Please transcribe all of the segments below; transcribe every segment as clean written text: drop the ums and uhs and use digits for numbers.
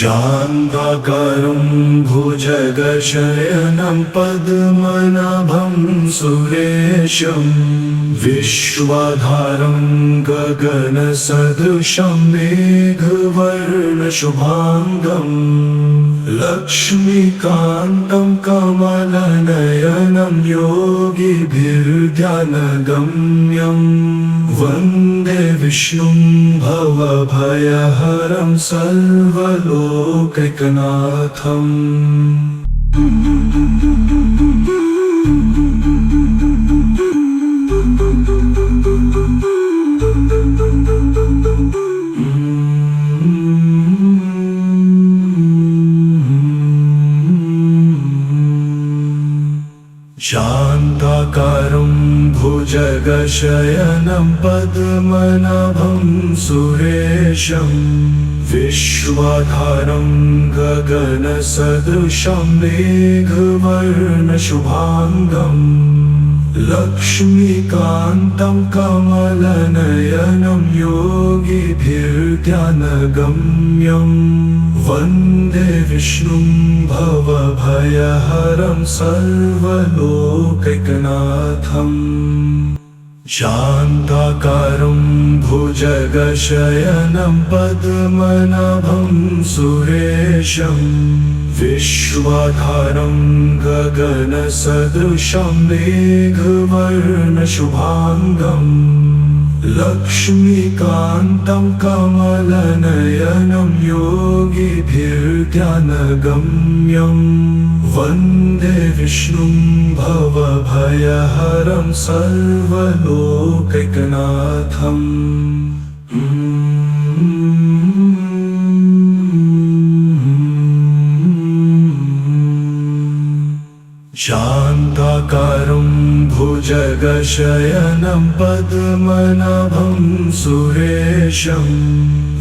शान्ताकारं भुजगशयनं पद्मनाभं सुरेशं विश्वाधारं गगनसदृशं मेघवर्णशुभाङ्गं लक्ष्मीकान्तं कमलनयनं योगिभिर्ध्यानगम्यं वन्दे विष्णुं भवभयहरं सर्वलोकैकनाथम्। शान्ताकारं भुजगशयनं पद्मनाभं सुरेशं विश्वाधारं गगनसदृशं मेघवर्णशुभाङ्गं लक्ष्मीकान्तं कमलनयनं योगिभिर्ध्यानगम्यं वन्दे विष्णुं भवभयहरं सर्वलोकैकनाथम्। शान्ताकारं भुजगशयनं पद्मनाभं सुरेशं विश्वाधारं गगनसदृशं मेघवर्णशुभाङ्गं लक्ष्मीकान्तं कमलनयनं योगिभिर्ध्यानगम्यं वन्दे विष्णुं भवभयहरं सर्वलोकैकनाथम्। शान्ताकारं भुजगशयनं पद्मनाभं सुरेशं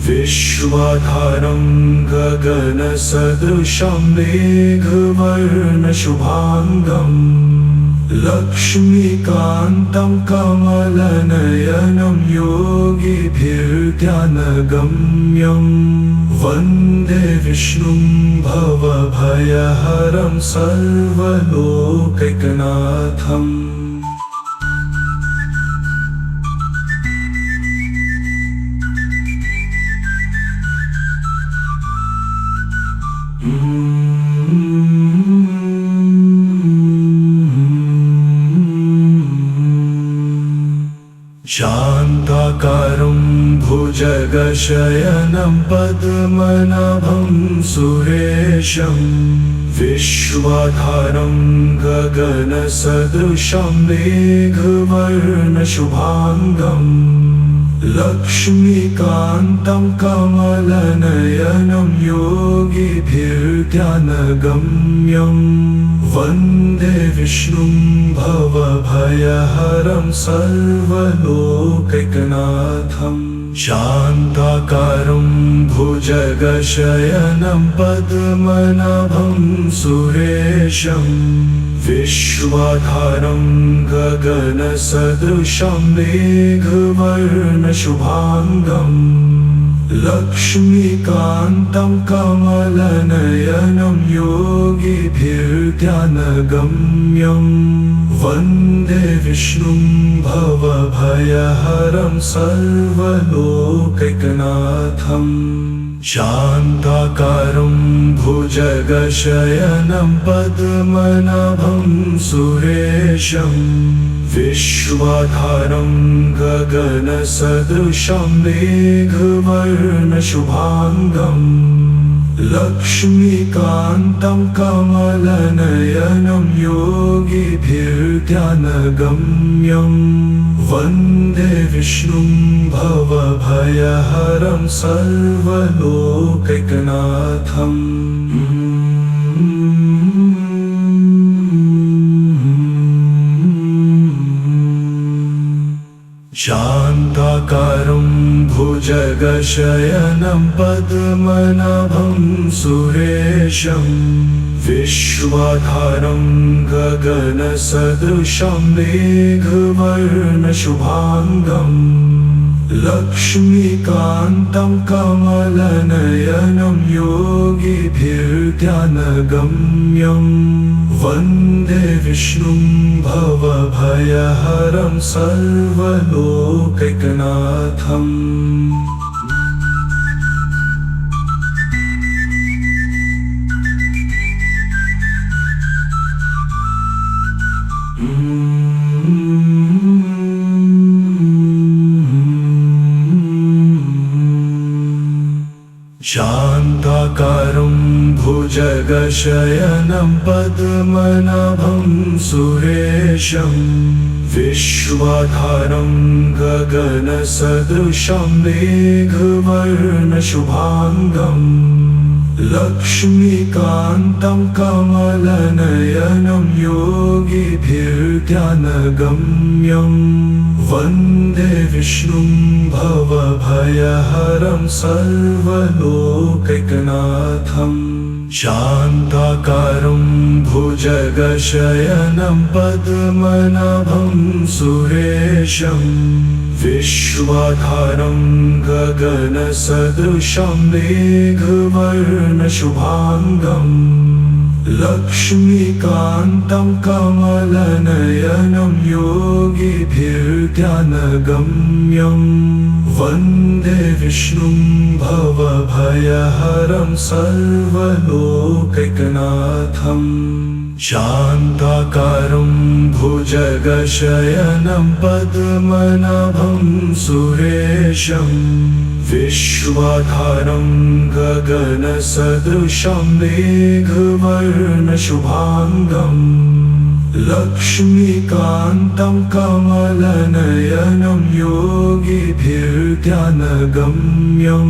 विश्वाधारं गगनसदृशं मेघवर्णशुभाङ्गं लक्ष्मीकान्तं कमलनयनं योगिभिर्ध्यानगम्यं वन्दे विष्णुं भवभयहरं सर्वलोकैकनाथम्। शान्ताकारं भुजगशयनं पद्मनाभं सुरेशं विश्वाधारं गगनसदृशं मेघवर्णशुभाङ्गं लक्ष्मीकान्तं कमलनयनं योगिभिर्ध्यानगम्यं वन्दे विष्णुं भवभयहरं सर्वलोकैकनाथम्। शान्ताकारं भुजगशयनं पद्मनाभं सुरेशं विश्वाधारं गगनसदृशं मेघवर्णशुभाङ्गं लक्ष्मीकान्तं कमलनयनं योगिभिर्ध्यानगम्यं वन्दे विष्णुं भवभयहरं सर्वलोकैकनाथम्। शान्ताकारं भुजगशयनं पद्मनाभं सुरेशं विश्वाधारं गगनसदृशं मेघवर्णशुभाङ्गं लक्ष्मीकान्तं कमलनयनं योगिभिर्ध्यानगम्यं वन्दे विष्णुं भवभयहरं सर्वलोकैकनाथम्। शान्ताकारं भुजगशयनं पद्मनाभं सुरेशं विश्वाधारं गगनसदृशं मेघवर्णशुभाङ्गं लक्ष्मीकान्तं कमलनयनं योगिभिर्ध्यानगम्यं वन्दे विष्णुं भवभयहरं सर्वलोकैकनाथम्। शान्ताकारं भुजगशयनं पद्मनाभं सुरेशं विश्वाधारं गगनसदृशं मेघवर्णशुभाङ्गं लक्ष्मीकान्तं कमलनयनं योगिभिर्ध्यानगम्यं वन्दे विष्णुं भवभयहरं सर्वलोकैकनाथम्। शान्ताकारं भुजगशयनं पद्मनाभं सुरेशं विश्वाधारं गगनसदृशं मेघवर्णशुभाङ्गं लक्ष्मीकान्तं कमलनयनं योगिभिर्ध्यानगम्यं वन्दे विष्णुं भवभयहरं सर्वलोकैकनाथम्। शान्ताकारं भुजगशयनं पद्मनाभं सुरेशं विश्वाधारं गगनसदृशं मेघवर्णशुभाङ्गं लक्ष्मीकान्तं कमलनयनं योगिभिर्ध्यानगम्यं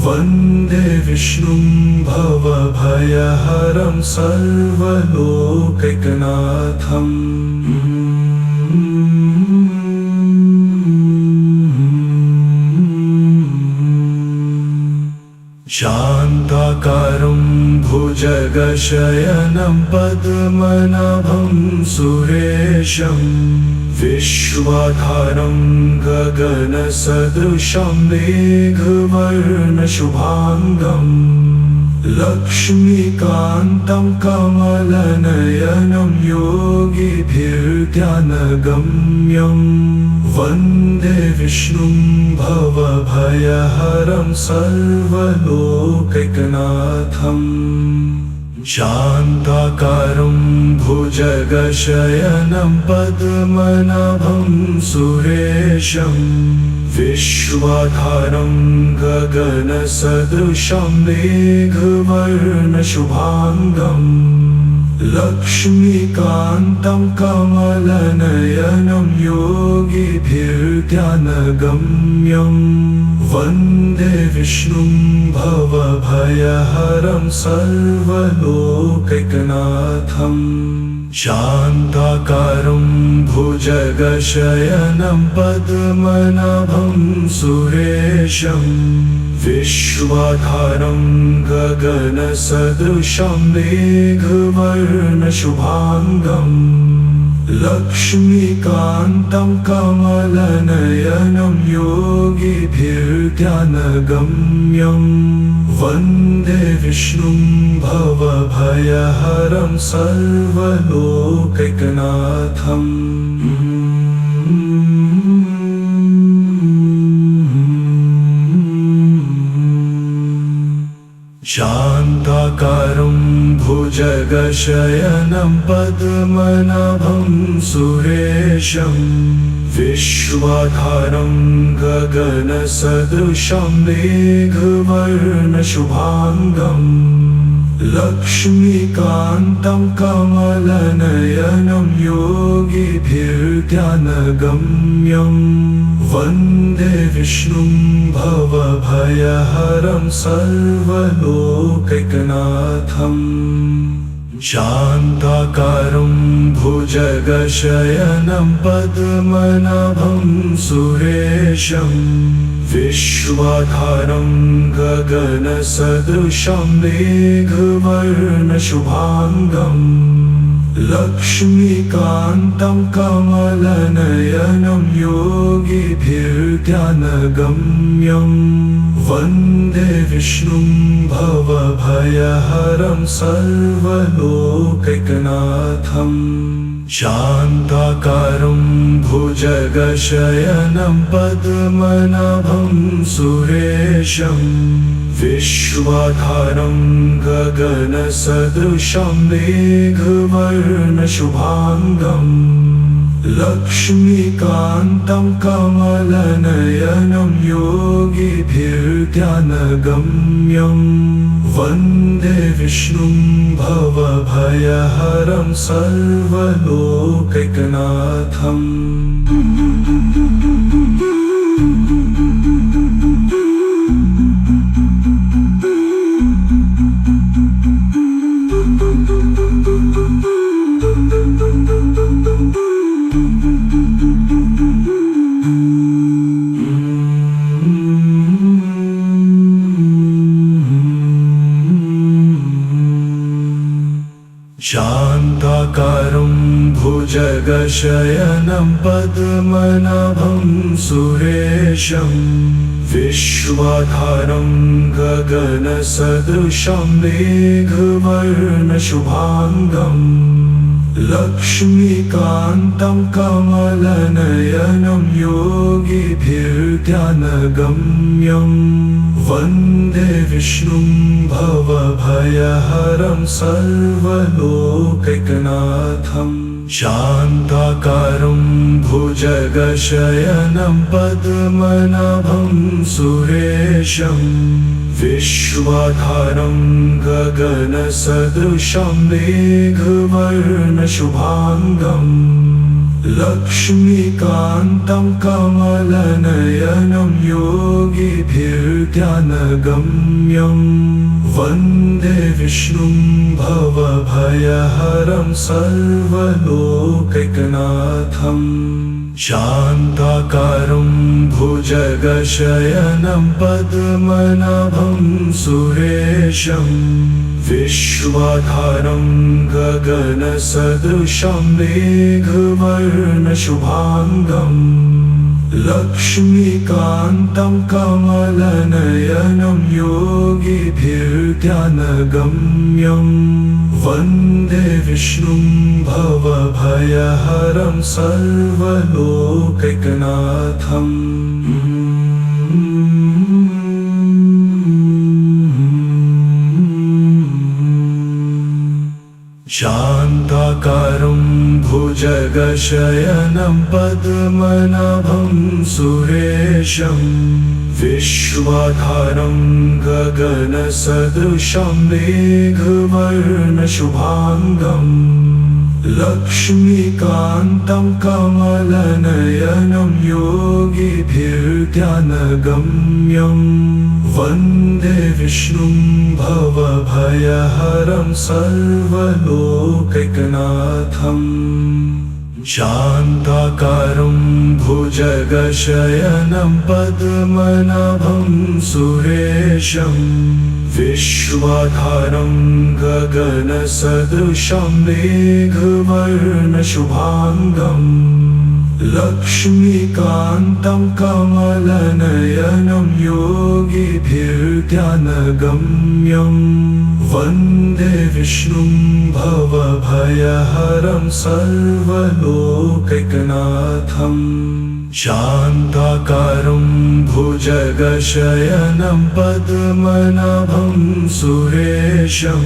वन्दे विष्णुं भवभयहरं सर्वलोकैकनाथम्। शान्ताकारं भुजगशयनं पद्मनाभं सुरेशं विश्वाधारं गगनसदृशं मेघवर्णशुभाङ्गं लक्ष्मीकान्तं कमलनयनं योगिभिर्ध्यानगम्यं वन्दे विष्णुं भवभयहरं सर्वलोकैकनाथम्। शान्ताकारं भुजगशयनं पद्मनाभं सुरेशं विश्वाधारं गगनसदृशं मेघवर्णशुभाङ्गं लक्ष्मीकान्तं कमलनयनं योगिभिर्ध्यानगम्यं वन्दे विष्णुं भवभयहरं सर्वलोकैकनाथम्। शान्ताकारं भुजगशयनं पद्मनाभं सुरेशं विश्वाधारं गगनसदृशं मेघवर्णशुभाङ्गं लक्ष्मीकान्तं कमलनयनं योगिभिर्ध्यानगम्यं वन्दे विष्णुं भवभयहरं सर्वलोकैकनाथम्। शान्ताकारं भुजगशयनं पद्मनाभं सुरेशं विश्वाधारं गगनसदृशं मेघवर्णशुभाङ्गं लक्ष्मीकान्तं कमलनयनं योगिभिर्ध्यानगम्यं वन्दे विष्णुं भवभयहरं सर्वलोकैकनाथम्। शान्ताकारं भुजगशयनं पद्मनाभं सुरेशं विश्वाधारं गगनसदृशं मेघवर्णशुभाङ्गं लक्ष्मीकान्तं कमलनयनं योगिभिर्ध्यानगम्यं वन्दे विष्णुं भवभयहरं सर्वलोकैकनाथम् शान्ताकारं भुजगशयनं पद्मनाभं सुरेशं विश्वाधारं गगनसदृशं मेघवर्णशुभाङ्गम् लक्ष्मीकान्तं कमलनयनं योगिभिर्ध्यानगम्यं वन्दे विष्णुं भवभयहरं सर्वलोकैकनाथम् शान्ताकारं भुजगशयनं पद्मनाभं सुरेशं विश्वाधारं गगनसदृशं मेघवर्णशुभाङ्गम् लक्ष्मीकान्तं कमलनयनं योगिभिर्ध्यानगम्यं वन्दे विष्णुं भवभयहरं सर्वलोकैकनाथम् शान्ताकारं भुजगशयनं पद्मनाभं सुरेशं विश्वाधारं गगनसदृशं मेघवर्णशुभाङ्गम् लक्ष्मीकान्तं कमलनयनं योगिभिर्ध्यानगम्यं वन्दे विष्णुं भवभयहरं सर्वलोकैकनाथम् शान्ताकारं भुजगशयनं पद्मनाभं सुरेशं विश्वाधारं गगनसदृशं मेघवर्णशुभाङ्गम् लक्ष्मीकान्तं कमलनयनं योगिभिर्ध्यानगम्यं वन्दे विष्णुं भवभयहरं सर्वलोकैकनाथम् शान्ताकारं भुजगशयनं पद्मनाभं सुरेशं विश्वाधारं गगनसदृशं मेघवर्णशुभाङ्गम् लक्ष्मीकान्तं कमलनयनं योगिभिर्ध्यानगम्यं वन्दे विष्णुं भवभयहरं सर्वलोकैकनाथम् शान्ताकारं भुजगशयनं पद्मनाभं सुरेशं विश्वाधारं गगनसदृशं मेघवर्णशुभाङ्गम् लक्ष्मीकान्तं कमलनयनं योगिभिर्ध्यानगम्यं वन्दे विष्णुं भवभयहरं सर्वलोकैकनाथम् शान्ताकारं भुजगशयनं पद्मनाभं सुरेशं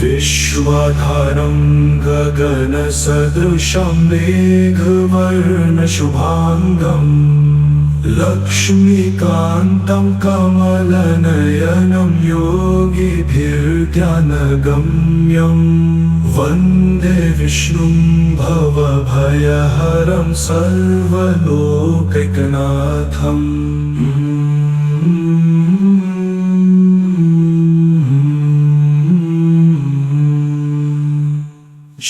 विश्वाधारं गगनसदृशं मेघवर्णशुभाङ्गम् लक्ष्मीकान्तं कमलनयनं योगिभिर्ध्यानगम्यं वन्दे विष्णुं भवभयहरं सर्वलोकैकनाथम्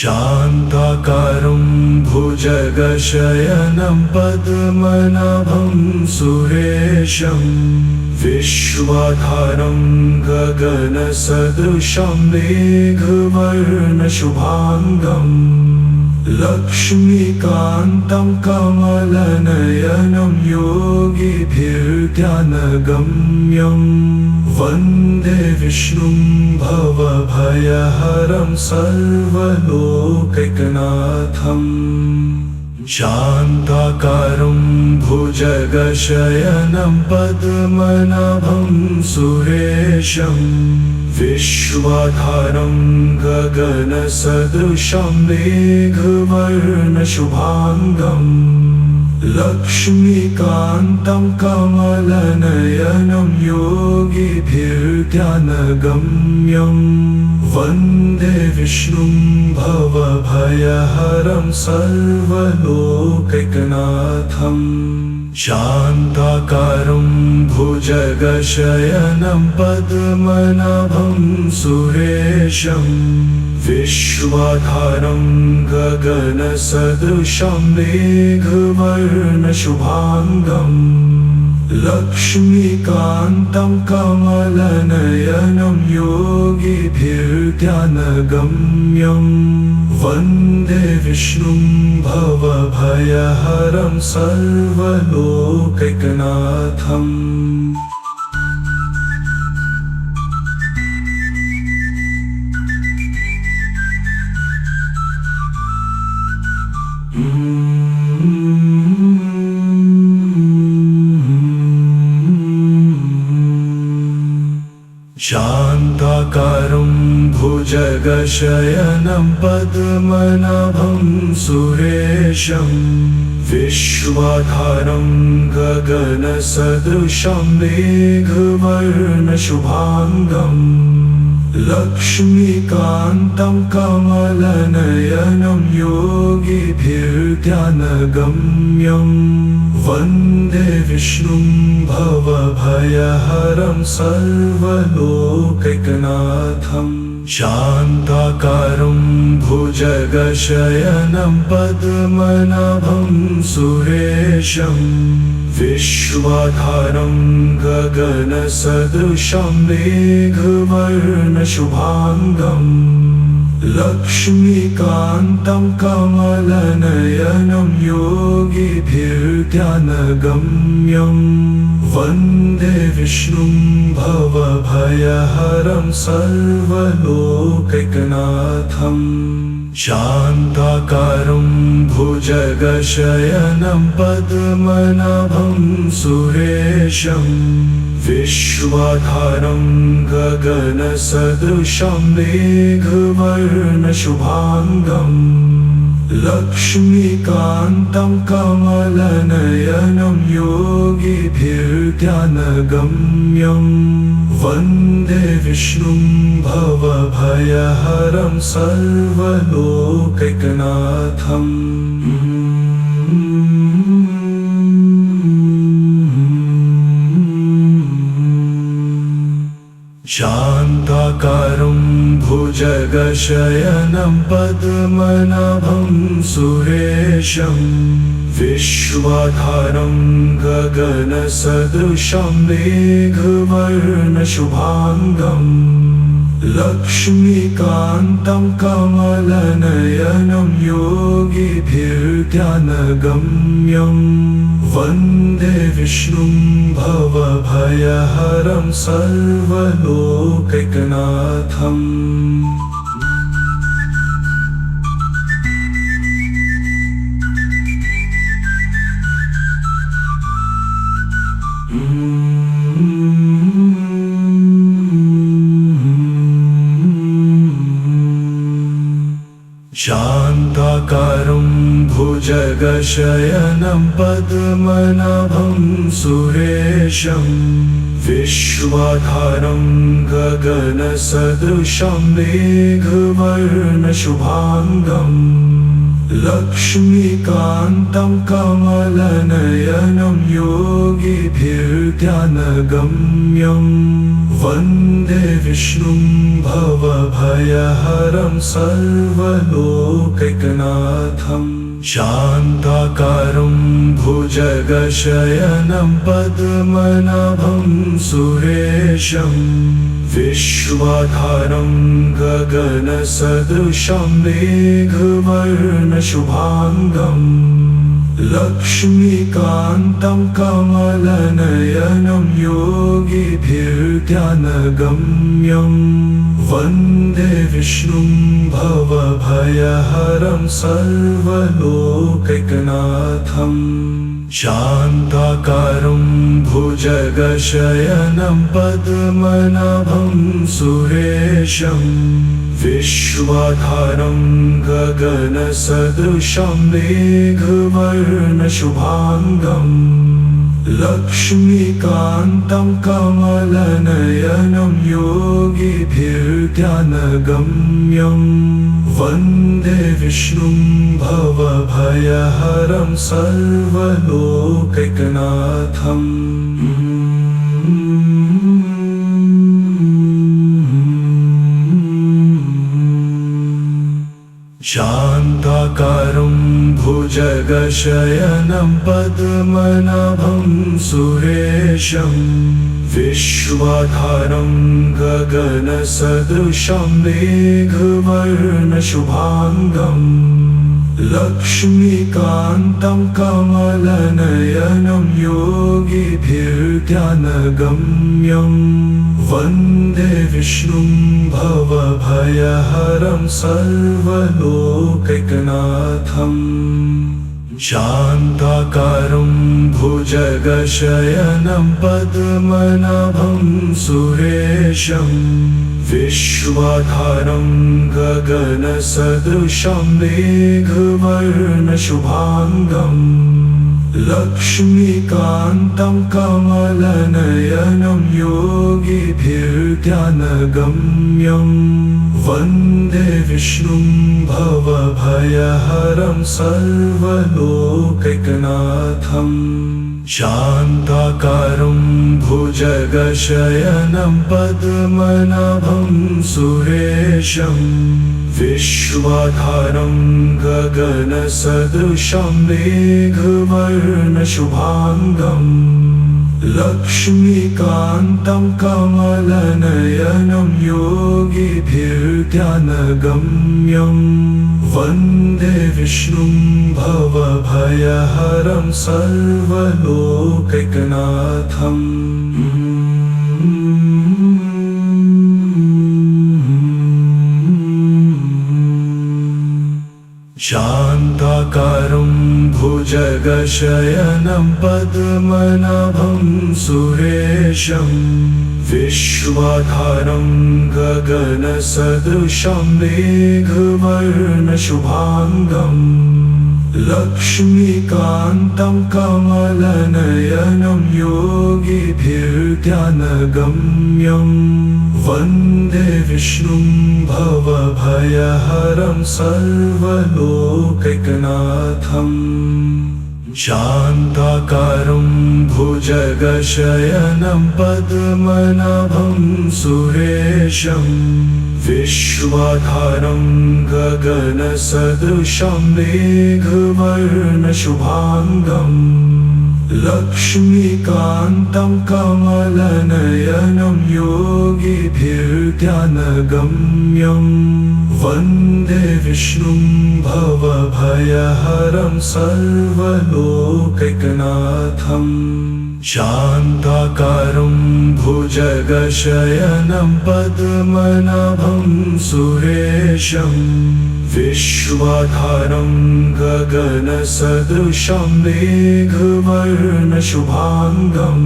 शान्ताकारं भुजगशयनं पद्मनाभं सुरेशं विश्वाधारं गगनसदृशं मेघवर्णशुभाङ्गम् लक्ष्मीकान्तं कमलनयनं योगिभिर्ध्यानगम्यं वन्दे विष्णुं भवभयहरं सर्वलोकैकनाथम् शान्ताकारं भुजगशयनं पद्मनाभं सुरेशं विश्वाधारं गगनसदृशं मेघवर्णशुभाङ्गम् लक्ष्मीकान्तं कमलनयनं योगिभिर्ध्यानगम्यं वन्दे विष्णुं भवभयहरं सर्वलोकैकनाथम् शान्ताकारं भुजगशयनं पद्मनाभं सुरेशं विश्वाधारं गगनसदृशं मेघवर्णशुभाङ्गम् लक्ष्मीकान्तं कमलनयनं योगिभिर्ध्यानगम्यं वन्दे विष्णुं भवभयहरं सर्वलोकैकनाथम् शान्ताकारं भुजगशयनं पद्मनाभं सुरेशं विश्वाधारं गगनसदृशं मेघवर्णशुभाङ्गम् लक्ष्मीकान्तं कमलनयनं योगिभिर्ध्यानगम्यं वन्दे विष्णुं भवभयहरं सर्वलोकैकनाथम् शान्ताकारं भुजगशयनं पद्मनाभं सुरेशं विश्वाधारं गगनसदृशं मेघवर्णशुभाङ्गम् लक्ष्मीकान्तं कमलनयनं योगिभिर्ध्यानगम्यं वन्दे विष्णुं भवभयहरं सर्वलोकैकनाथम् शान्ताकारं भुजगशयनं पद्मनाभं सुरेशं विश्वाधारं गगनसदृशं मेघवर्णशुभाङ्गम् लक्ष्मीकान्तं कमलनयनं योगिभिर्ध्यानगम्यं वन्दे विष्णुं भवभयहरं सर्वलोकैकनाथम् शान्ताकारं भुजगशयनं पद्मनाभं सुरेशं विश्वाधारं गगनसदृशं मेघवर्णशुभाङ्गम् लक्ष्मीकान्तं कमलनयनं योगिभिर्ध्यानगम्यं वन्दे विष्णुं भवभयहरं सर्वलोकैकनाथम् शान्ताकारं भुजगशयनं पद्मनाभं सुरेशं विश्वाधारं गगनसदृशं मेघवर्णशुभाङ्गम् लक्ष्मीकान्तं कमलनयनं योगिभिर्ध्यानगम्यं वन्दे विष्णुं भवभयहरं सर्वलोकैकनाथम् शान्ताकारं भुजगशयनं पद्मनाभं सुरेशं विश्वाधारं गगनसदृशं मेघवर्णशुभाङ्गम् लक्ष्मीकान्तं कमलनयनं योगिभिर्ध्यानगम्यं वन्दे विष्णुं भवभयहरं सर्वलोकैकनाथम् शान्ताकारं भुजगशयनं पद्मनाभं सुरेशं विश्वाधारं गगनसदृशं मेघवर्णशुभाङ्गम् लक्ष्मीकान्तं कमलनयनं योगिभिर्ध्यानगम्यं वन्दे विष्णुं भवभयहरं सर्वलोकैकनाथम् शान्ताकारं भुजगशयनं पद्मनाभं सुरेशं विश्वाधारं गगनसदृशं मेघवर्णशुभाङ्गम् लक्ष्मीकान्तं कमलनयनं योगिभिर्ध्यानगम्यं वन्दे विष्णुं भवभयहरं सर्वलोकैकनाथम् शान्ताकारं भुजगशयनं पद्मनाभं सुरेशं विश्वाधारं गगनसदृशं मेघवर्णशुभाङ्गम् लक्ष्मीकान्तं कमलनयनं योगिभिर्ध्यानगम्यं वन्दे विष्णुं भवभयहरं सर्वलोकैकनाथम् शान्ताकारं भुजगशयनं पद्मनाभं सुरेशं विश्वाधारं गगनसदृशं मेघवर्णशुभाङ्गम् लक्ष्मीकान्तं कमलनयनं योगिभिर्ध्यानगम्यं वन्दे विष्णुं भवभयहरं सर्वलोकैकनाथम् शान्ताकारं भुजगशयनं पद्मनाभं सुरेशं विश्वाधारं गगनसदृशं मेघवर्णशुभाङ्गम् लक्ष्मीकान्तं कमलनयनं योगिभिर्ध्यानगम्यं वन्दे विष्णुं भवभयहरं सर्वलोकैकनाथम् शान्ताकारं भुजगशयनं पद्मनाभं सुरेशं विश्वाधारं गगनसदृशं मेघवर्णशुभाङ्गम् लक्ष्मीकान्तं कमलनयनं योगिभिर्ध्यानगम्यं वन्दे विष्णुं भवभयहरं सर्वलोकैकनाथम् शान्ताकारं भुजगशयनं पद्मनाभं सुरेशं विश्वाधारं गगनसदृशं मेघवर्णशुभाङ्गम्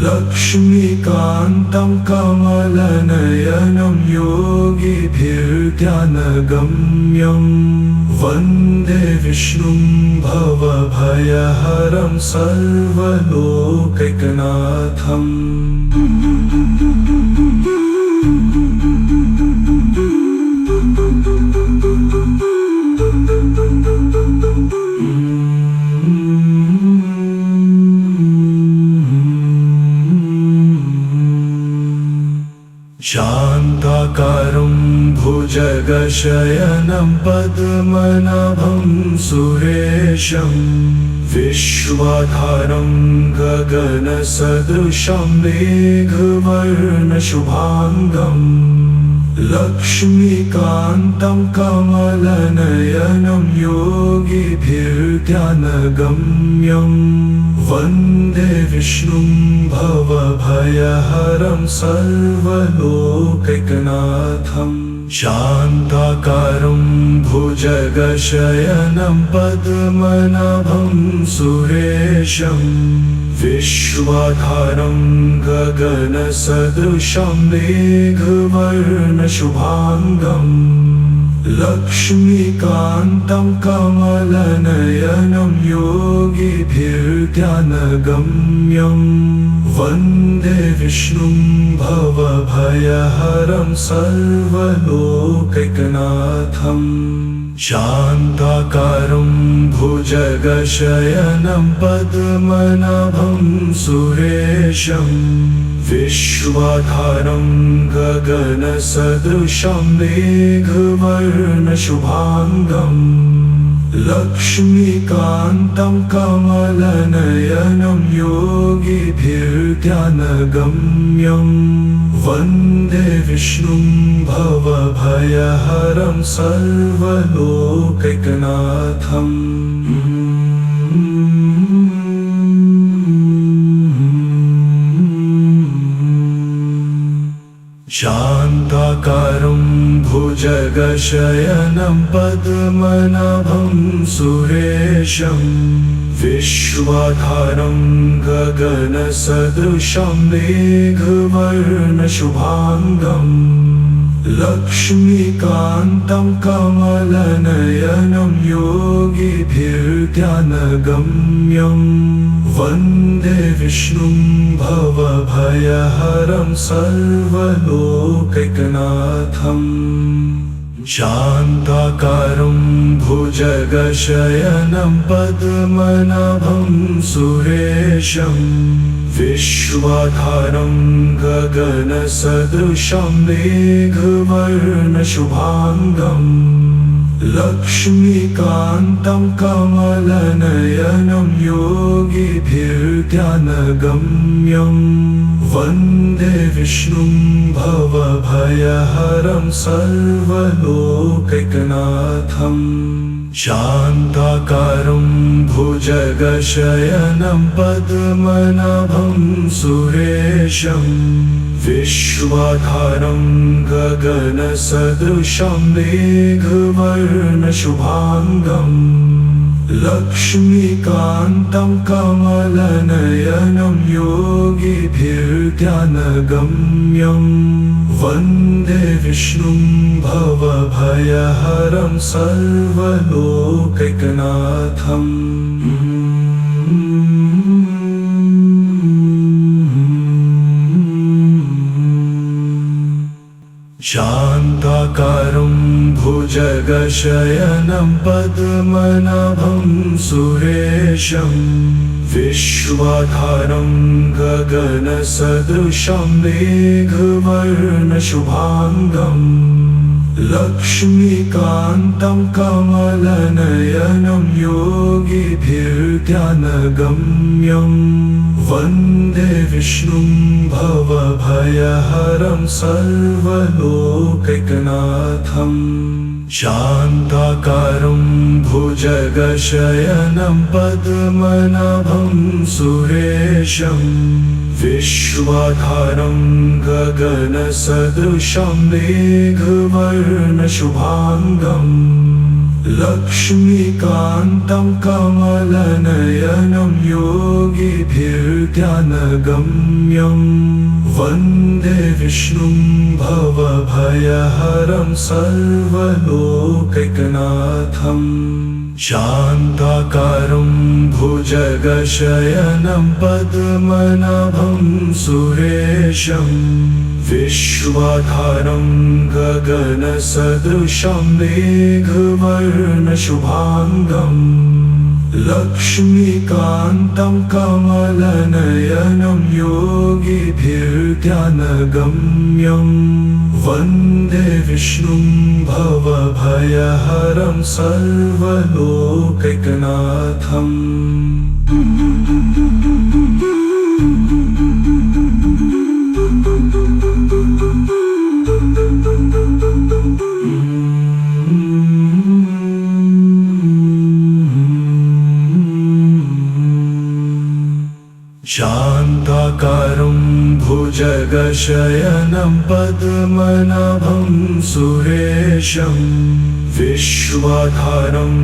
लक्ष्मीकान्तं कमलनयनं योगिभिर्ध्यानगम्यं वन्दे विष्णुं भवभयहरं सर्वलोकैकनाथम् शान्ताकारं भुज भुजगशयनं पद्मनाभं सुरेशं विश्वाधारं गगनसदृशं मेघवर्णशुभाङ्गम् लक्ष्मीकान्तं कमलनयनं योगिभिर्ध्यानगम्यं वन्दे विष्णुं भवभयहरं सर्वलोकैकनाथम् शान्ताकारं भुजगशयनं पद्मनाभं सुरेशं विश्वाधारं गगनसदृशं मेघवर्णशुभाङ्गम् लक्ष्मीकान्तं कमलनयनं योगिभिर्ध्यानगम्यं वन्दे विष्णुं भवभयहरं सर्वलोकैकनाथम् शान्ताकारं भुजगशयनं पद्मनाभं सुरेशं विश्वाधारं गगनसदृशं मेघवर्णशुभाङ्गम् लक्ष्मीकान्तं कमलनयनं योगिभिर्ध्यानगम्यं वन्दे विष्णुं भवभयहरं सर्वलोकैकनाथम् शान्ताकारं भुजगशयनं पद्मनाभं सुरेशं विश्वाधारं गगनसदृशं मेघवर्णशुभाङ्गम् लक्ष्मीकान्तं कमलनयनं योगिभिर्ध्यानगम्यं वन्दे विष्णुं भवभयहरं सर्वलोकैकनाथम् शान्ताकारं भुजगशयनं पद्मनाभं सुरेशं विश्वाधारं गगनसदृशं मेघवर्णशुभाङ्गम् लक्ष्मीकान्तं कमलनयनं योगिभिर्ध्यानगम्यं वन्दे विष्णुं भवभयहरं सर्वलोकैकनाथम् शान्ताकारं भुजगशयनं पद्मनाभं सुरेशं विश्वाधारं गगनसदृशं मेघवर्णशुभाङ्गम् लक्ष्मीकान्तं कमलनयनं योगिभिर्ध्यानगम्यं वन्दे विष्णुं भवभयहरं सर्वलोकैकनाथम् शान्ताकारं भुजगशयनं पद्मनाभं सुरेशं विश्वाधारं गगनसदृशं मेघवर्णशुभाङ्गम् लक्ष्मीकान्तं कमलनयनं योगिभिर्ध्यानगम्यं वन्दे विष्णुं भवभयहरं सर्वलोकैकनाथम् शान्ताकारं भुजगशयनं पद्मनाभं सुरेशं विश्वाधारं गगनसदृशं मेघवर्णशुभाङ्गम् लक्ष्मीकान्तं कमलनयनं योगिभिर्ध्यानगम्यं वन्दे विष्णुं भवभयहरं सर्वलोकैकनाथम् शान्ताकारं भुजगशयनं पद्मनाभं सुरेशं विश्वाधारं गगनसदृशं मेघवर्णशुभाङ्गम् लक्ष्मीकान्तं कमलनयनं योगिभिर्ध्यानगम्यं वन्दे विष्णुं भवभयहरं सर्वलोकैकनाथम्। शान्ताकारं भुजगशयनं पद्मनाभं सुरेशं विश्वाधारं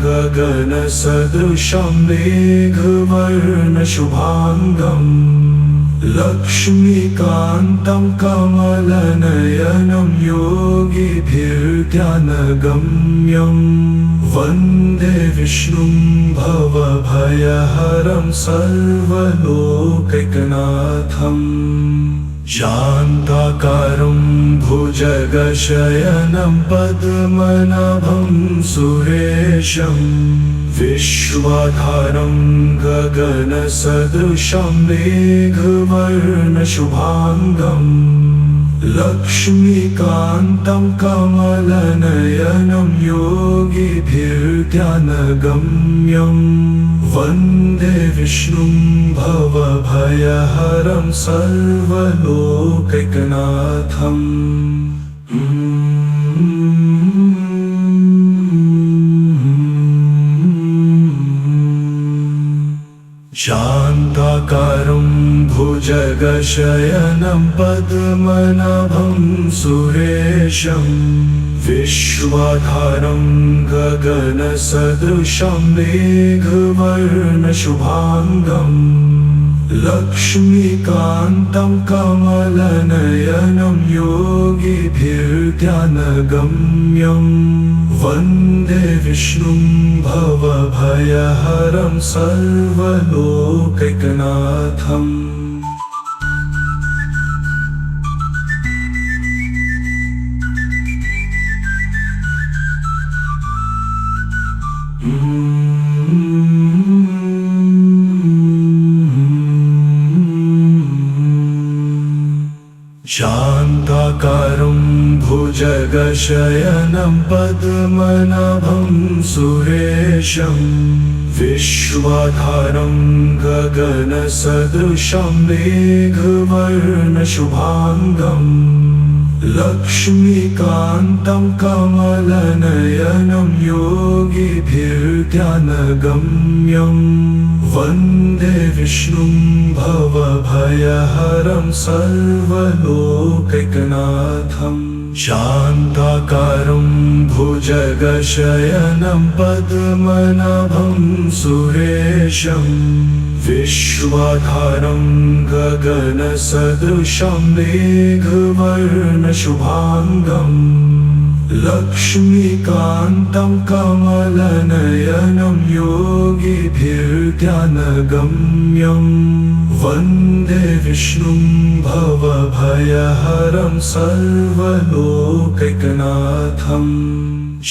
गगनसदृशं मेघवर्णशुभाङ्गम् लक्ष्मीकान्तं कमलनयनं योगिभिर्ध्यानगम्यं वन्दे विष्णुं भवभयहरं सर्वलोकैकनाथम्। शान्ताकारं भुजगशयनं पद्मनाभं सुरेशं विश्वाधारं गगनसदृशं मेघवर्णशुभाङ्गम् लक्ष्मीकान्तं कमलनयनं योगिभिर्ध्यानगम्यं वन्दे विष्णुं भवभयहरं सर्वलोकैकनाथम्। शान्ताकारं भुजगशयनं पद्मनाभं सुरेशं विश्वाधारं गगनसदृशं मेघवर्णशुभाङ्गम् लक्ष्मीकान्तं कमलनयनं योगिभिर्ध्यानगम्यं वन्दे विष्णुं भवभयहरं सर्वलोकैकनाथम्। शान्ताकारं भुजगशयनं पद्मनाभं सुरेशं विश्वाधारं गगनसदृशं मेघवर्णशुभाङ्गम् लक्ष्मीकान्तं कमलनयनं योगिभिर्ध्यानगम्यं वन्दे विष्णुं भवभयहरं सर्वलोकैकनाथम्। शान्ताकारं भुजगशयनं पद्मनाभं सुरेशं विश्वाधारं गगनसदृशं मेघवर्णशुभाङ्गम् लक्ष्मीकान्तं कमलनयनं योगिभिर्ध्यानगम्यं वन्दे विष्णुं भवभयहरं सर्वलोकैकनाथम्।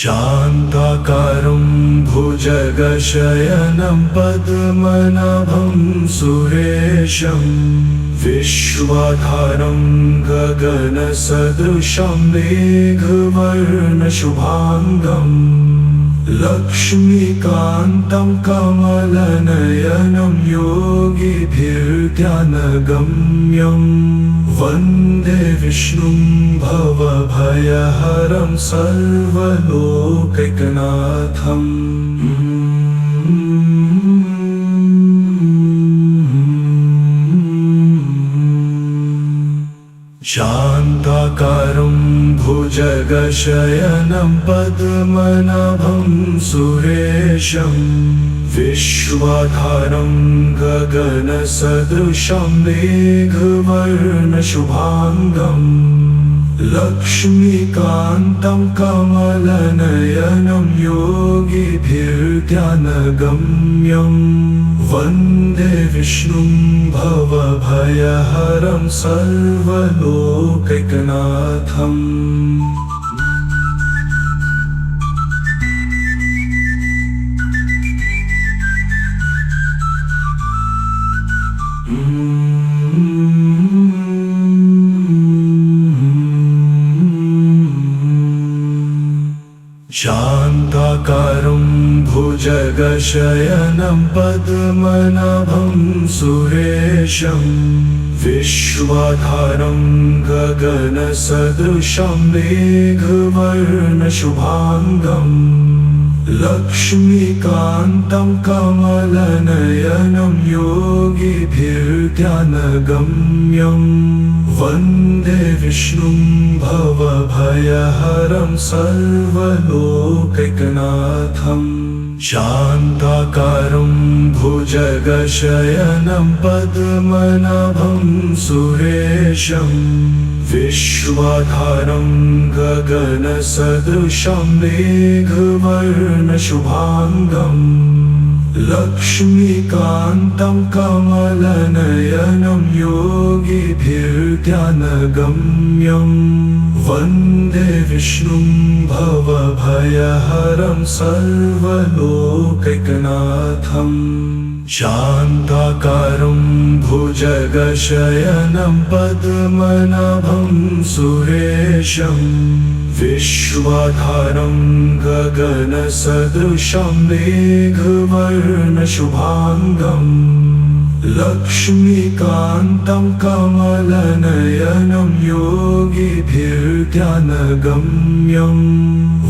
शान्ताकारं भुजगशयनं पद्मनाभं सुरेशं विश्वाधारं गगनसदृशं मेघवर्णशुभाङ्गम् लक्ष्मीकान्तं कमलनयनं योगिभिर्ध्यानगम्यं वन्दे विष्णुं भवभयहरं सर्वलोकैकनाथम्। शान्ताकारं भुजगशयनं पद्मनाभं सुरेशं विश्वाधारं गगनसदृशं मेघवर्णशुभाङ्गम् लक्ष्मीकान्तं कमलनयनं योगिभिर्ध्यानगम्यं वन्दे विष्णुं भवभयहरं सर्वलोकैकनाथम्। भुजगशयनं पद्मनाभं सुरेशं विश्वाधारं गगनसदृशं मेघवर्णशुभाङ्गम् लक्ष्मीकान्तं कमलनयनं योगिभिर्ध्यानगम्यं वन्दे विष्णुं भवभयहरं सर्वलोकैकनाथम् शान्ताकारं भुजगशयनं पद्मनाभं सुरेशं विश्वाधारं गगनसदृशं मेघवर्णशुभाङ्गम् लक्ष्मीकान्तं कमलनयनं योगिभिर्ध्यानगम्यं वन्दे विष्णुं भवभयहरं सर्वलोकैकनाथम् शान्ताकारं भुजगशयनं पद्मनाभं सुरेशं विश्वाधारं गगनसदृशं मेघवर्णशुभाङ्गम् लक्ष्मीकान्तं कमलनयनं योगिभिर्ध्यानगम्यं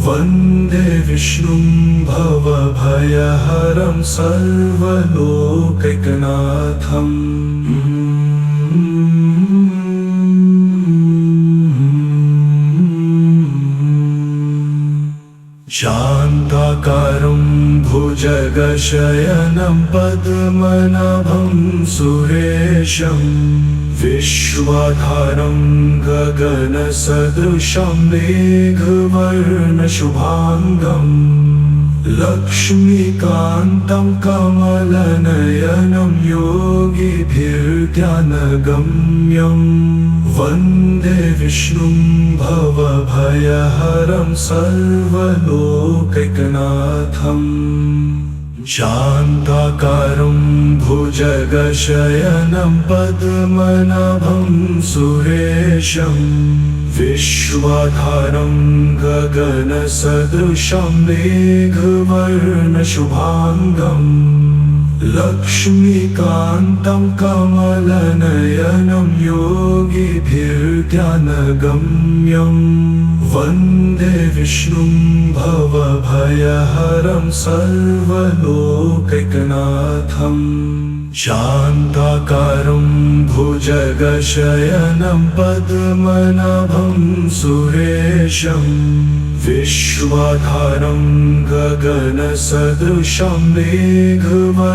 वन्दे विष्णुं भवभयहरं सर्वलोकैकनाथम् शान्ताकारं भुजगशयनं पद्मनाभं सुरेशं विश्वाधारं गगनसदृशं मेघवर्णशुभाङ्गम् लक्ष्मीकान्तं कमलनयनं योगिभिर्ध्यानगम्यं वन्दे विष्णुं भवभयहरं सर्वलोकैकनाथम् शान्ताकारं भुजगशयनं पद्मनाभं सुरेशं विश्वाधारं गगनसदृशं मेघवर्णशुभाङ्गम् लक्ष्मीकान्तं कमलनयनं योगिभिर्ध्यानगम्यं वन्दे विष्णुं भवभयहरं सर्वलोकैकनाथम् शान्ताकारं भुजगशयनं पद्मनाभं सुरेशं विश्वाधारं गगनसदृशं मेघवर्णशुभाङ्गम्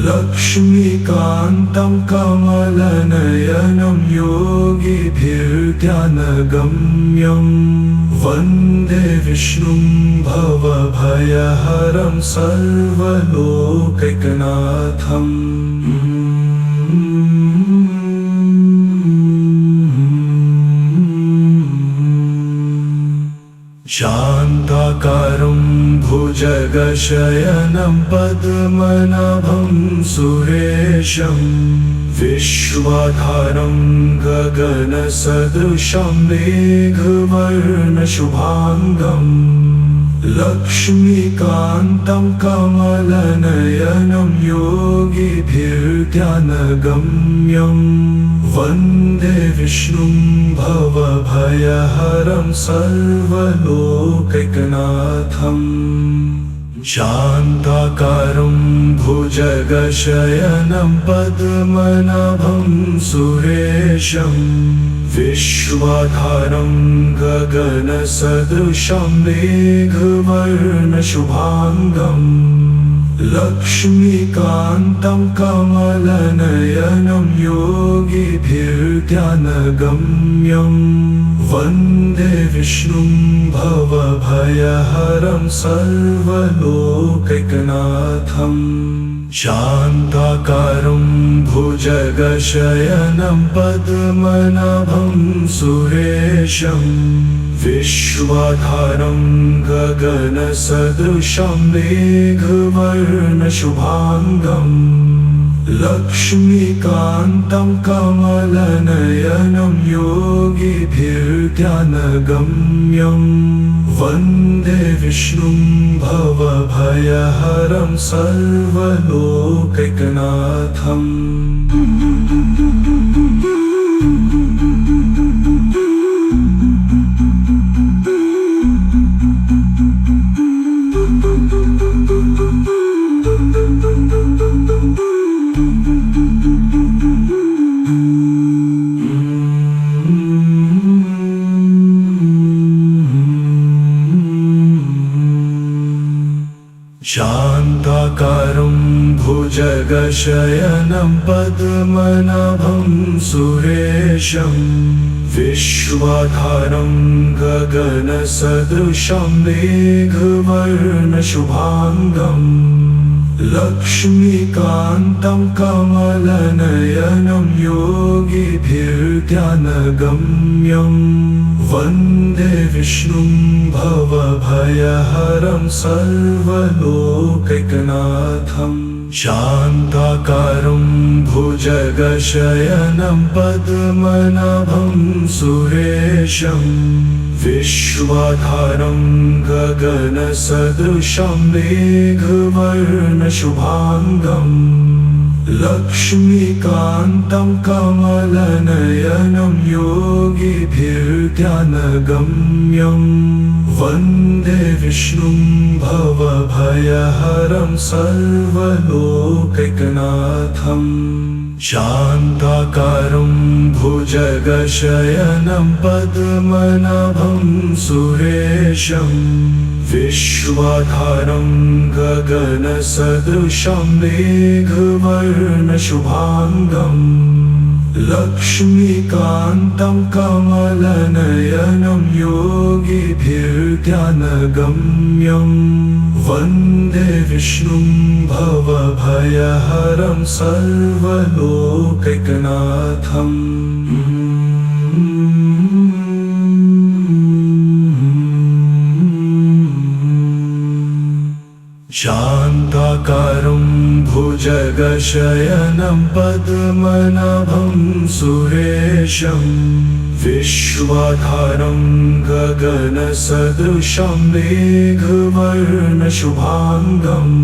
लक्ष्मीकान्तं कमलनयनं योगिभिर्ध्यानगम्यं वन्दे विष्णुं भवभयहरं सर्वलोकैकनाथम् शान्ताकारं भुजगशयनं पद्मनाभं सुरेशं विश्वाधारं गगनसदृशं मेघवर्णशुभाङ्गम् लक्ष्मीकान्तं कमलनयनं योगिभिर्ध्यानगम्यं वन्दे विष्णुं भवभयहरं सर्वलोकैकनाथम् शान्ताकारं भुजगशयनं पद्मनाभं सुरेशं विश्वाधारं गगनसदृशं मेघवर्णशुभाङ्गम् लक्ष्मीकान्तं कमलनयनं योगिभिर्ध्यानगम्यं वन्दे विष्णुं भवभयहरं सर्वलोकैकनाथम् शान्ताकारं भुजगशयनं पद्मनाभं सुरेशं विश्वाधारं गगनसदृशं मेघवर्णशुभाङ्गम् लक्ष्मीकान्तं कमलनयनं योगिभिर्ध्यानगम्यं वन्दे विष्णुं भवभयहरं सर्वलोकैकनाथम्। शान्ताकारं भुजगशयनं पद्मनाभं सुरेशं विश्वाधारं गगनसदृशं मेघवर्णशुभाङ्गम् लक्ष्मीकान्तं कमलनयनं योगिभिर्ध्यानगम्यं वन्दे विष्णुं भवभयहरं सर्वलोकैकनाथम्। शान्ताकारं भुजगशयनं पद्मनाभं सुरेशं विश्वाधारं गगनसदृशं मेघवर्णशुभाङ्गम् लक्ष्मीकान्तं कमलनयनं योगिभिर्ध्यानगम्यं वन्दे विष्णुं भवभयहरं सर्वलोकैकनाथम्। शान्ताकारं भुजगशयनं पद्मनाभं सुरेशं विश्वाधारं गगनसदृशं मेघवर्णशुभाङ्गम् लक्ष्मीकान्तं कमलनयनं योगिभिर्ध्यानगम्यं वन्दे विष्णुं भवभयहरं सर्वलोकैकनाथम्। शान्ताकारं भुजगशयनं पद्मनाभं सुरेशं विश्वाधारं गगनसदृशं मेघवर्णशुभाङ्गम्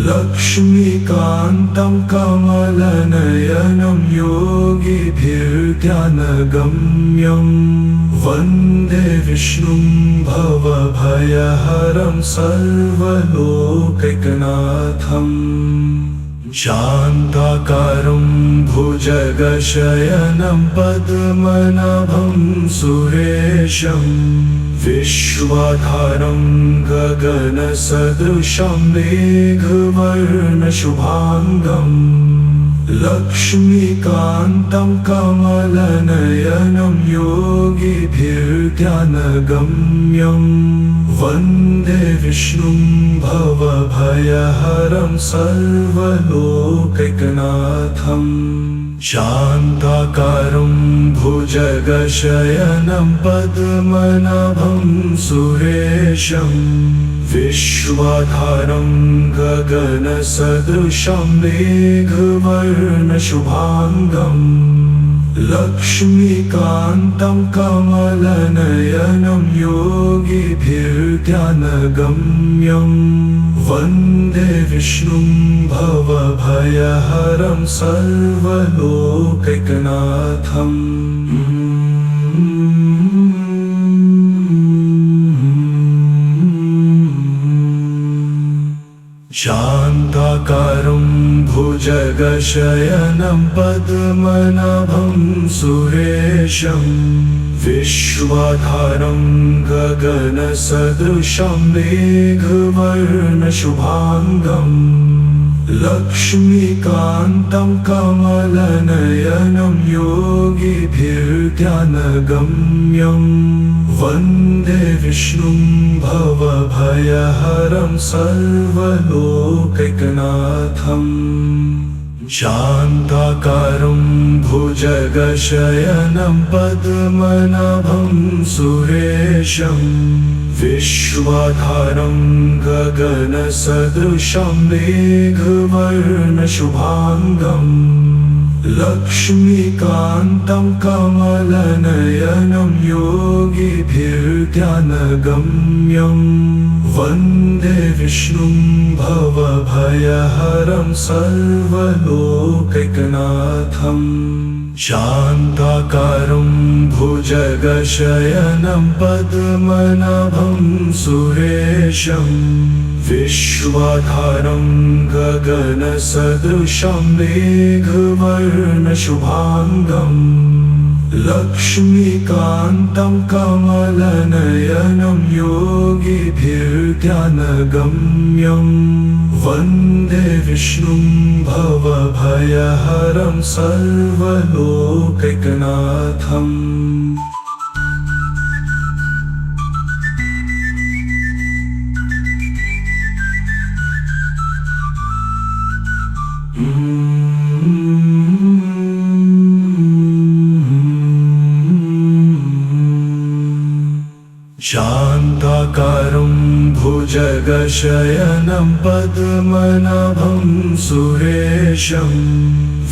लक्ष्मीकान्तं कमलनयनं योगिभिर्ध्यानगम्यं वन्दे विष्णुं भवभयहरं सर्वलोकैकनाथम्। शान्ताकारं भुजगशयनं पद्मनाभं सुरेशं विश्वाधारं गगनसदृशं मेघवर्णशुभाङ्गम् लक्ष्मीकान्तं कमलनयनं योगिभिर्ध्यानगम्यं वन्दे विष्णुं भवभयहरं सर्वलोकैकनाथम्। शान्ताकारं भुजगशयनं पद्मनाभं सुरेशं विश्वाधारं गगनसदृशं मेघवर्णशुभाङ्गम् लक्ष्मीकान्तं कमलनयनं योगिभिर्ध्यानगम्यं वन्दे विष्णुं भवभयहरं सर्वलोकैकनाथम्। शान्ताकारं भुजगशयनं पद्मनाभं सुरेशं विश्वाधारं गगनसदृशं मेघवर्णशुभाङ्गम् लक्ष्मीकान्तं कमलनयनं योगिभिर्ध्यानगम्यं वन्दे विष्णुं भवभयहरं सर्वलोकैकनाथम्। शान्ताकारं भुजगशयनं पद्मनाभं सुरेशं विश्वाधारं गगनसदृशं मेघवर्णशुभाङ्गम् लक्ष्मीकान्तं कमलनयनं योगिभिर्ध्यानगम्यं वन्दे विष्णुं भवभयहरं सर्वलोकैकनाथम् शान्ताकारं भुजगशयनं पद्मनाभं सुरेशं विश्वाधारं गगनसदृशं मेघवर्णशुभाङ्गम् लक्ष्मीकान्तं कमलनयनं योगिभिर्ध्यानगम्यं वन्दे विष्णुं भवभयहरं सर्वलोकैकनाथम् शान्ताकारं भुजगशयनं पद्मनाभं सुरेशं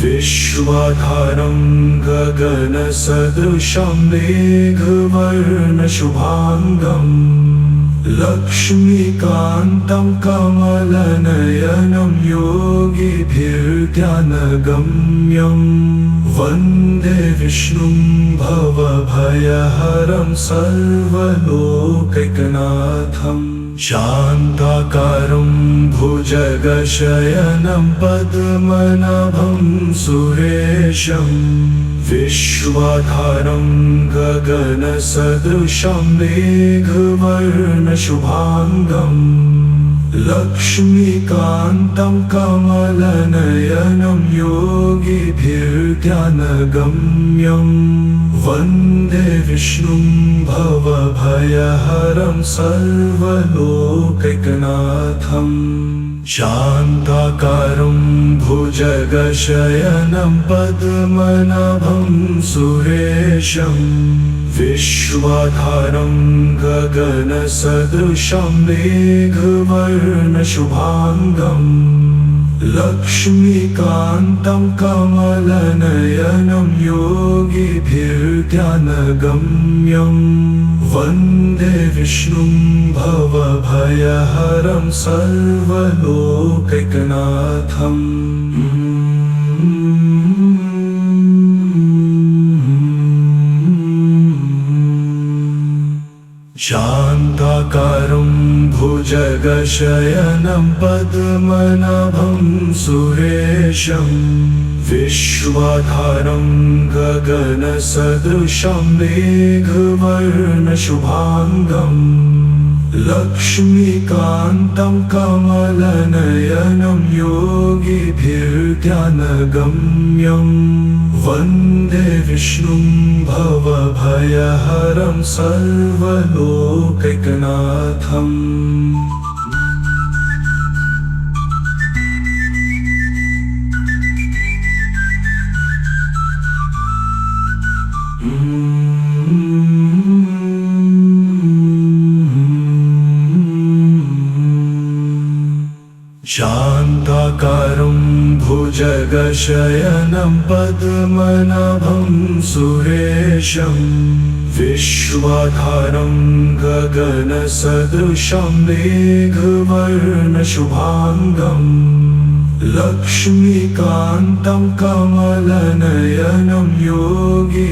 विश्वाधारं गगनसदृशं मेघवर्णशुभाङ्गम् लक्ष्मीकान्तं कमलनयनं योगिभिर्ध्यानगम्यं वन्दे विष्णुं भवभयहरं सर्वलोकैकनाथम् शान्ताकारं भुजगशयनं पद्मनाभं सुरेशं विश्वाधारं गगनसदृशं मेघवर्णशुभाङ्गम् लक्ष्मीकान्तं कमलनयनं योगिभिर्ध्यानगम्यं वन्दे विष्णुं भवभयहरं सर्वलोकैकनाथम् शान्ताकारं भुजगशयनं पद्मनाभं सुरेशं विश्वाधारं गगनसदृशं मेघवर्णशुभाङ्गम् लक्ष्मीकान्तं कमलनयनं योगिभिर्ध्यानगम्यं वन्दे विष्णुं भवभयहरं सर्वलोकैकनाथम् शान्ताकारं भुजगशयनं पद्मनाभं सुरेशं विश्वाधारं गगनसदृशं मेघवर्णशुभाङ्गम् लक्ष्मीकान्तं कमलनयनं योगिभिर्ध्यानगम्यं वन्दे विष्णुं भवभयहरं सर्वलोकैकनाथम् शान्ताकारं भुजगशयनं पद्मनाभं सुरेशं विश्वाधारं गगनसदृशं मेघवर्णशुभाङ्गम् लक्ष्मीकान्तं कमलनयनं योगिभिर्ध्यानगम्यं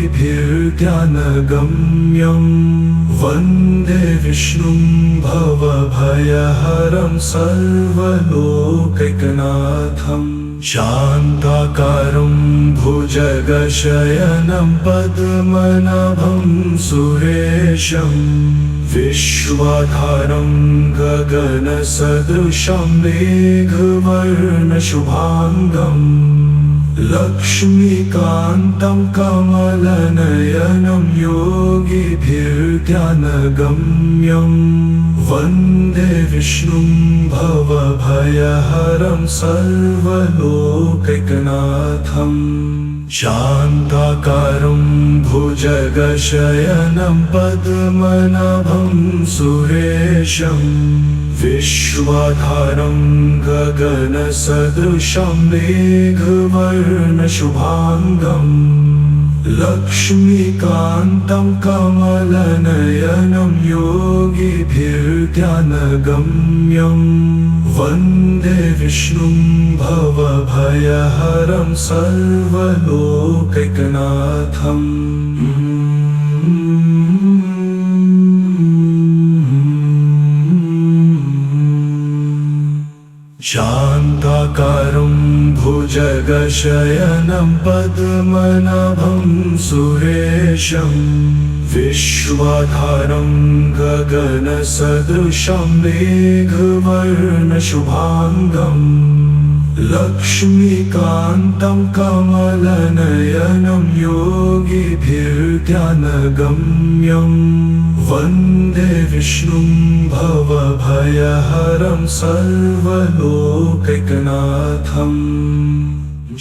वन्दे विष्णुं भवभयहरं सर्वलोकैकनाथम् शान्ताकारं भुजगशयनं पद्मनाभं सुरेशं विश्वाधारं गगनसदृशं मेघवर्णशुभाङ्गम् लक्ष्मीकान्तं कमलनयनं योगिभिर्ध्यानगम्यं वन्दे विष्णुं भवभयहरं सर्वलोकैकनाथम् शान्ताकारं भुजगशयनं पद्मनाभं सुरेशं विश्वाधारं गगनसदृशं मेघवर्णशुभाङ्गम् लक्ष्मीकान्तं कमलनयनं योगिभिर्ध्यानगम्यं वन्दे विष्णुं भवभयहरं सर्वलोकैकनाथम् शान्ताकारं भुजगशयनं पद्मनाभं सुरेशं विश्वाधारं गगनसदृशं मेघवर्णशुभाङ्गम् लक्ष्मीकान्तं कमलनयनं योगिभिर्ध्यानगम्यं वन्दे विष्णुं भवभयहरं सर्वलोकैकनाथम्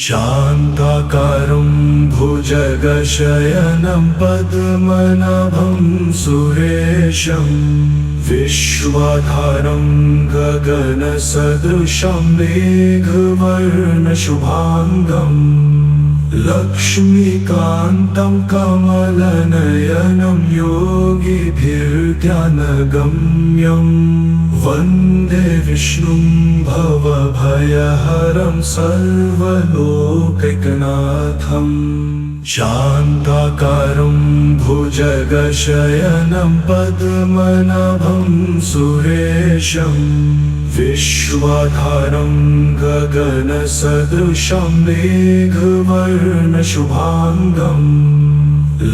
शान्ताकारं भुजगशयनं पद्मनाभं सुरेशं विश्वाधारं गगनसदृशं मेघवर्णशुभाङ्गम् लक्ष्मीकान्तं कमलनयनं योगिभिर्ध्यानगम्यं वन्दे विष्णुं भवभयहरं सर्वलोकैकनाथम् शान्ताकारं भुजगशयनं पद्मनाभं सुरेशं विश्वाधारं गगनसदृशं मेघवर्णशुभाङ्गम्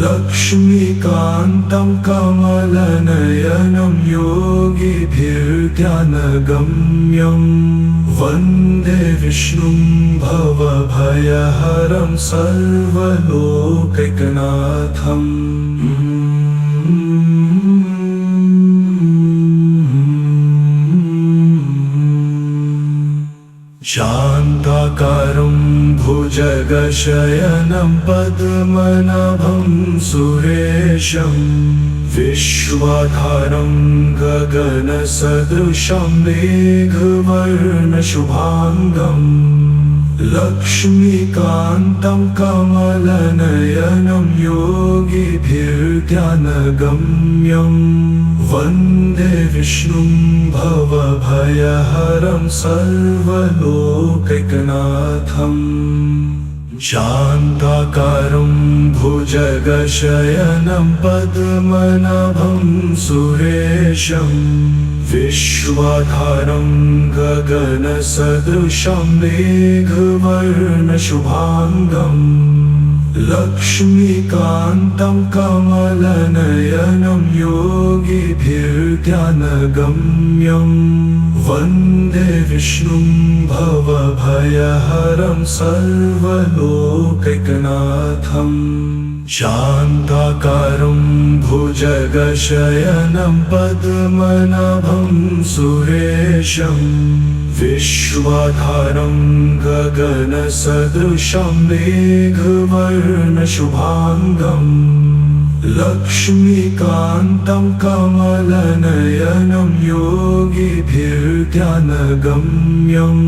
लक्ष्मीकान्तं कमलनयनं योगिभिर्ध्यानगम्यं वन्दे विष्णुं भवभयहरं सर्वलोकैकनाथम् शान्ताकारं भुजगशयनं पद्मनाभं सुरेशं विश्वाधारं गगनसदृशं मेघवर्णशुभाङ्गम् लक्ष्मीकान्तं कमलनयनं योगिभिर्ध्यानगम्यं वन्दे विष्णुं भवभयहरं सर्वलोकैकनाथम् शान्ताकारं भुजगशयनं पद्मनाभं सुरेशं विश्वाधारं गगनसदृशं मेघवर्णशुभाङ्गम् लक्ष्मीकान्तं कमलनयनं योगिभिर्ध्यानगम्यं वन्दे विष्णुं भवभयहरं सर्वलोकैकनाथम् शान्ताकारं भुजगशयनं पद्मनाभं सुरेशं विश्वाधारं गगनसदृशं मेघवर्णशुभाङ्गम् लक्ष्मीकान्तं कमलनयनं योगिभिर्ध्यानगम्यं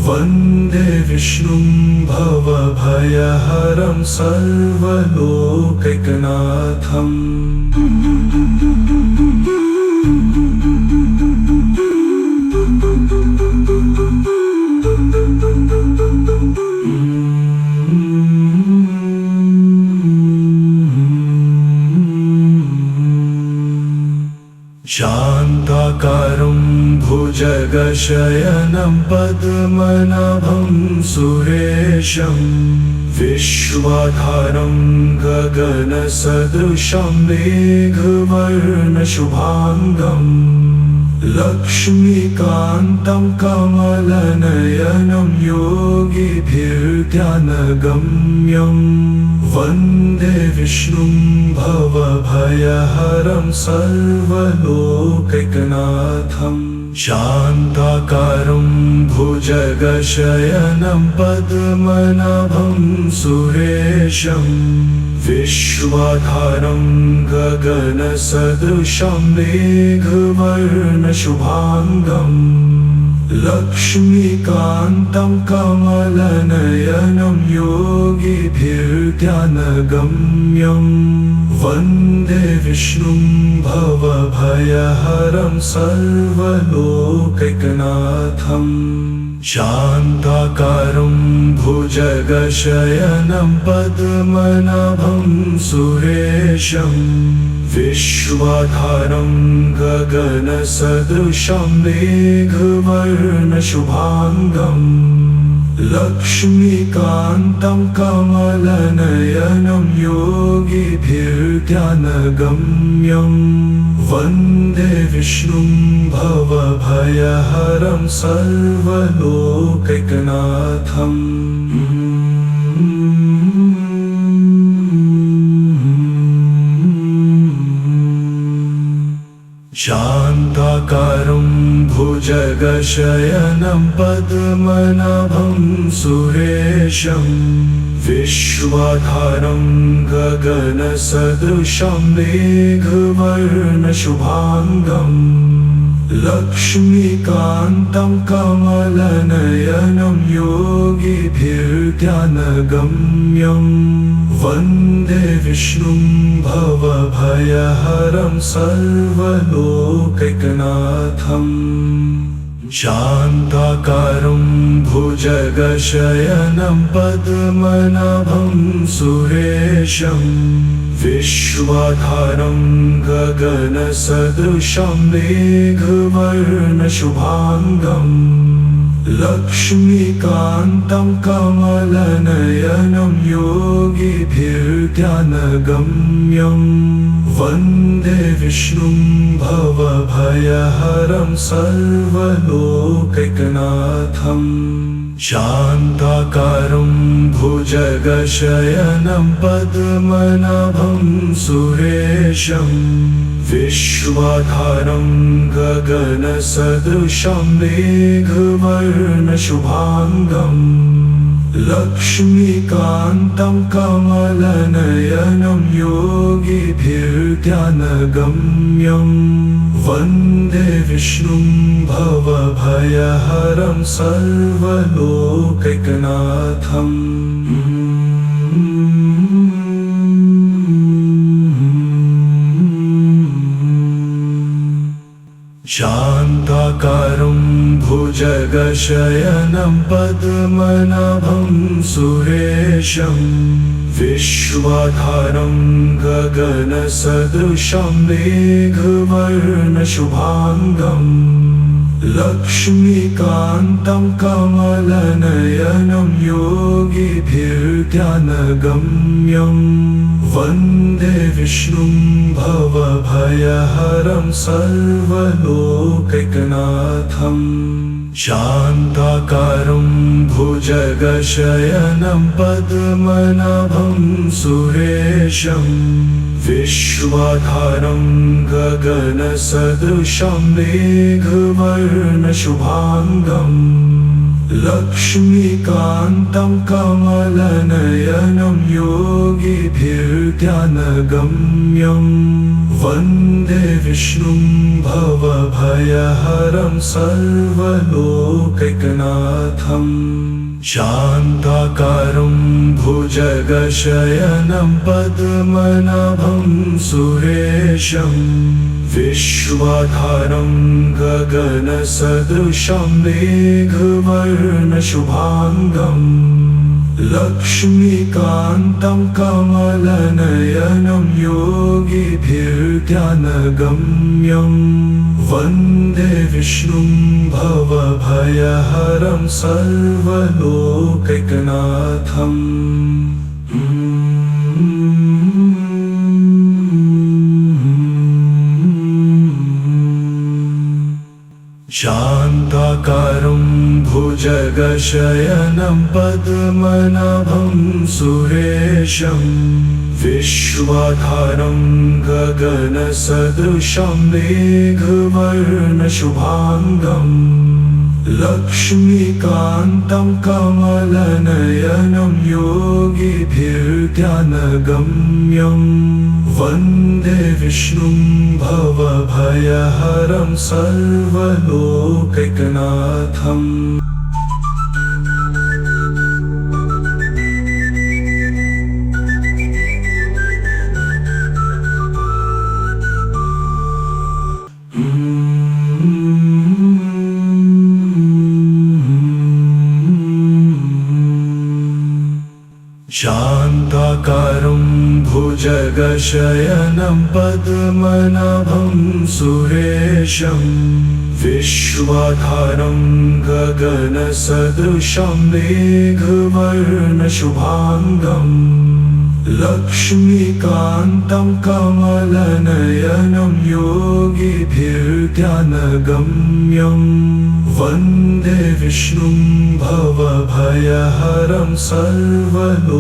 वन्दे विष्णुं भवभयहरं सर्वलोकैकनाथम् शान्ताकारं भुजगशयनं पद्मनाभं सुरेशं विश्वाधारं गगनसदृशं मेघवर्णशुभाङ्गम् लक्ष्मीकान्तं कमलनयनं योगिभिर्ध्यानगम्यं वन्दे विष्णुं भवभयहरं सर्वलोकैकनाथम् शान्ताकारं भुजगशयनं पद्मनाभं सुरेशं विश्वाधारं गगनसदृशं मेघवर्णशुभाङ्गम् लक्ष्मीकान्तं कमलनयनं योगिभिर्ध्यानगम्यं वन्दे विष्णुं भवभयहरं सर्वलोकैकनाथम् शान्ताकारं भुजगशयनं पद्मनाभं सुरेशं विश्वाधारं गगनसदृशं मेघवर्णशुभाङ्गम् लक्ष्मीकान्तं कमलनयनं योगिभिर्ध्यानगम्यं वन्दे विष्णुं भवभयहरं सर्वलोकैकनाथम् शान्ताकारं भुजगशयनं पद्मनाभं सुरेशं विश्वाधारं गगनसदृशं मेघवर्णशुभाङ्गम् लक्ष्मीकान्तं कमलनयनं योगिभिर्ध्यानगम्यं वन्दे विष्णुं भवभयहरं सर्वलोकैकनाथम् शान्ताकारं भुजगशयनं पद्मनाभं सुरेशं विश्वाधारं गगनसदृशं मेघवर्णशुभाङ्गम् लक्ष्मीकान्तं कमलनयनं योगिभिर्ध्यानगम्यं वन्दे विष्णुं भवभयहरं सर्वलोकैकनाथम् शान्ताकारं भुजगशयनं पद्मनाभं सुरेशं विश्वाधारं गगनसदृशं मेघवर्णशुभाङ्गम् लक्ष्मीकान्तं कमलनयनं योगिभिर्ध्यानगम्यं वन्दे विष्णुं भवभयहरं सर्वलोकैकनाथम् शान्ताकारं भुजगशयनं पद्मनाभं सुरेशं विश्वाधारं गगनसदृशं मेघवर्णशुभाङ्गम् लक्ष्मीकान्तं कमलनयनं योगिभिर्ध्यानगम्यं वन्दे विष्णुं भवभयहरं सर्वलोकैकनाथम् शान्ताकारं भुजगशयनं पद्मनाभं सुरेशं विश्वाधारं गगनसदृशं मेघवर्णशुभाङ्गम् लक्ष्मीकान्तं कमलनयनं योगिभिर्ध्यानगम्यं वन्दे विष्णुं भवभयहरं सर्वलोकैकनाथम् शान्ताकारं भुजगशयनं पद्मनाभं सुरेशं विश्वाधारं गगनसदृशं मेघवर्णशुभाङ्गम् लक्ष्मीकान्तं कमलनयनं योगिभिर्ध्यानगम्यं वन्दे विष्णुं भवभयहरं सर्वलोकैकनाथम् शान्ताकारं भुजगशयनं पद्मनाभं सुरेशं विश्वाधारं गगनसदृशं मेघवर्णशुभाङ्गम् लक्ष्मीकान्तं कमलनयनं योगिभिर्ध्यानगम्यं वन्दे विष्णुं भवभयहरं सर्वलोकैकनाथम्। शान्ताकारं भुजगशयनं पद्मनाभं सुरेशं विश्वाधारं गगनसदृशं मेघवर्णशुभाङ्गम् लक्ष्मीकान्तं कमलनयनं योगिभिर्ध्यानगम्यं वन्दे विष्णुं भवभयहरं सर्वलोकैकनाथम्।